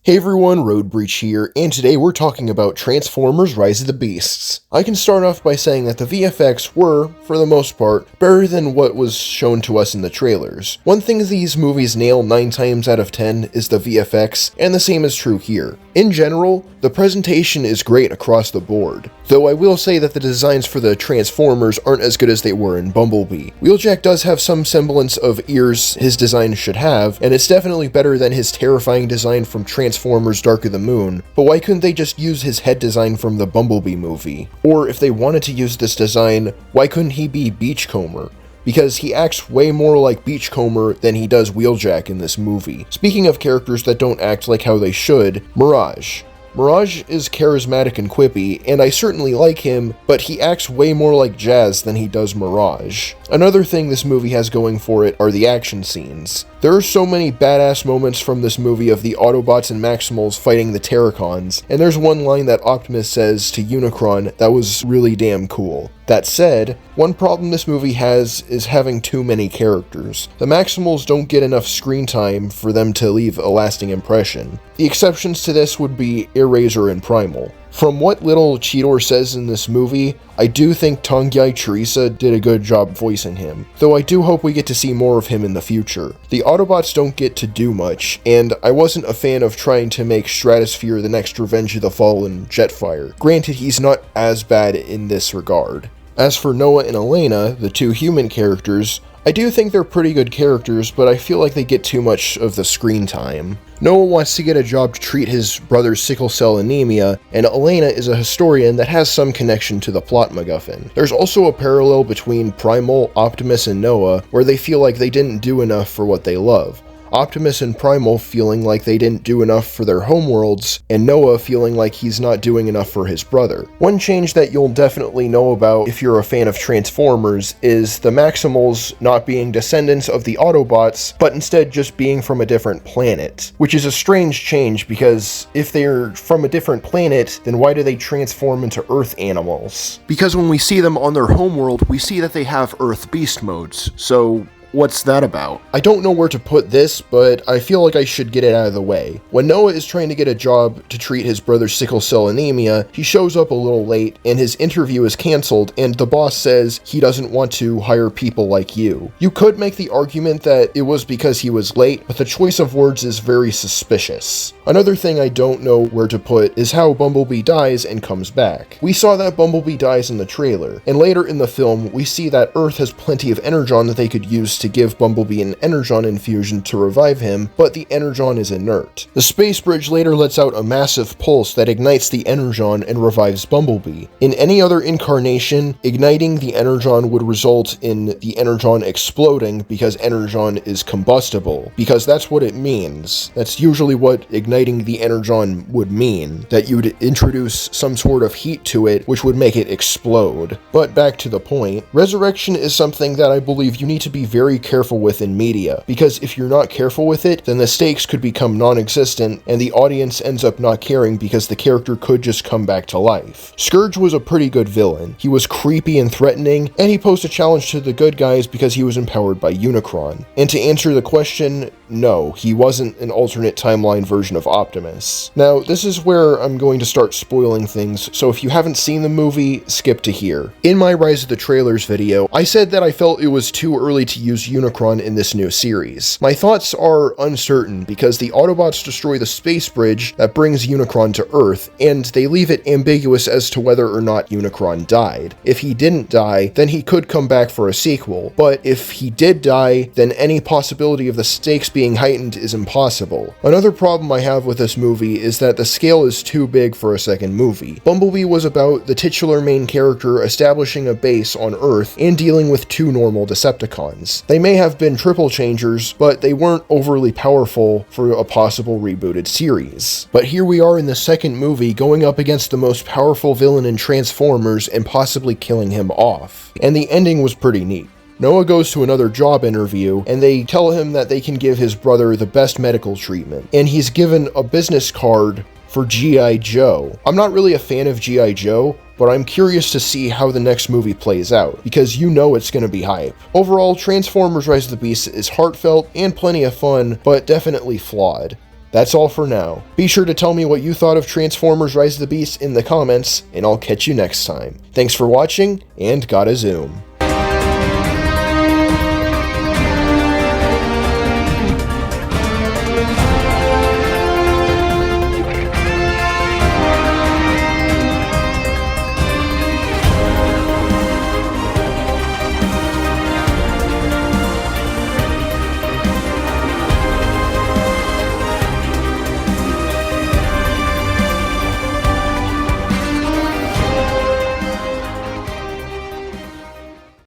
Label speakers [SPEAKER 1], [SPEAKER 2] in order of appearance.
[SPEAKER 1] Hey everyone, Road Breach here, and today we're talking about Transformers Rise of the Beasts. I can start off by saying that the VFX were, for the most part, better than what was shown to us in the trailers. One thing these movies nail 9 times out of 10 is the VFX, and the same is true here. In general, the presentation is great across the board, though I will say that the designs for the Transformers aren't as good as they were in Bumblebee. Wheeljack does have some semblance of ears his design should have, and it's definitely better than his terrifying design from Transformers Dark of the Moon, but why couldn't they just use his head design from the Bumblebee movie? Or if they wanted to use this design, why couldn't he be Beachcomber? Because he acts way more like Beachcomber than he does Wheeljack in this movie. Speaking of characters that don't act like how they should, Mirage. Mirage is charismatic and quippy, and I certainly like him, but he acts way more like Jazz than he does Mirage. Another thing this movie has going for it are the action scenes. There are so many badass moments from this movie of the Autobots and Maximals fighting the Terracons, and there's one line that Optimus says to Unicron that was really damn cool. That said, one problem this movie has is having too many characters. The Maximals don't get enough screen time for them to leave a lasting impression. The exceptions to this would be Eraser and Primal. From what little Cheetor says in this movie, I do think Tongyai Teresa did a good job voicing him, though I do hope we get to see more of him in the future. The Autobots don't get to do much, and I wasn't a fan of trying to make Stratosphere the next Revenge of the Fallen Jetfire. Granted, he's not as bad in this regard. As for Noah and Elena, the two human characters, I do think they're pretty good characters, but I feel like they get too much of the screen time. Noah wants to get a job to treat his brother's sickle cell anemia, and Elena is a historian that has some connection to the plot MacGuffin. There's also a parallel between Primal, Optimus, and Noah, where they feel like they didn't do enough for what they love. Optimus and Primal feeling like they didn't do enough for their homeworlds, and Noah feeling like he's not doing enough for his brother. One change that you'll definitely know about if you're a fan of Transformers is the Maximals not being descendants of the Autobots, but instead just being from a different planet. Which is a strange change because if they're from a different planet, then why do they transform into Earth animals? Because when we see them on their homeworld, we see that they have Earth beast modes, so what's that about? I don't know where to put this, but I feel like I should get it out of the way. When Noah is trying to get a job to treat his brother's sickle cell anemia, he shows up a little late and his interview is cancelled, and the boss says he doesn't want to hire people like you. You could make the argument that it was because he was late, but the choice of words is very suspicious. Another thing I don't know where to put is how Bumblebee dies and comes back. We saw that Bumblebee dies in the trailer, and later in the film, we see that Earth has plenty of energon that they could use to give Bumblebee an energon infusion to revive him, but the energon is inert. The space bridge later lets out a massive pulse that ignites the energon and revives Bumblebee. In any other incarnation, igniting the energon would result in the energon exploding because energon is combustible, because that's what it means. That's usually what igniting the energon would mean, that you'd introduce some sort of heat to it which would make it explode. But back to the point, resurrection is something that I believe you need to be very careful with in media, because if you're not careful with it, then the stakes could become non-existent and the audience ends up not caring because the character could just come back to life. Scourge was a pretty good villain. He was creepy and threatening, and he posed a challenge to the good guys because he was empowered by Unicron. And to answer the question, no, he wasn't an alternate timeline version of Optimus. Now, this is where I'm going to start spoiling things, so if you haven't seen the movie, skip to here. In my Rise of the Trailers video, I said that I felt it was too early to use Unicron in this new series. My thoughts are uncertain because the Autobots destroy the space bridge that brings Unicron to Earth, and they leave it ambiguous as to whether or not Unicron died. If he didn't die, then he could come back for a sequel, but if he did die, then any possibility of the stakes being heightened is impossible. Another problem I have with this movie is that the scale is too big for a second movie. Bumblebee was about the titular main character establishing a base on Earth and dealing with two normal Decepticons. They may have been triple changers, but they weren't overly powerful for a possible rebooted series. But here we are in the second movie going up against the most powerful villain in Transformers and possibly killing him off. And the ending was pretty neat. Noah goes to another job interview, and they tell him that they can give his brother the best medical treatment, and he's given a business card for G.I. Joe. I'm not really a fan of G.I. Joe, but I'm curious to see how the next movie plays out, because you know it's gonna be hype. Overall, Transformers Rise of the Beasts is heartfelt and plenty of fun, but definitely flawed. That's all for now. Be sure to tell me what you thought of Transformers Rise of the Beasts in the comments, and I'll catch you next time. Thanks for watching, and gotta zoom.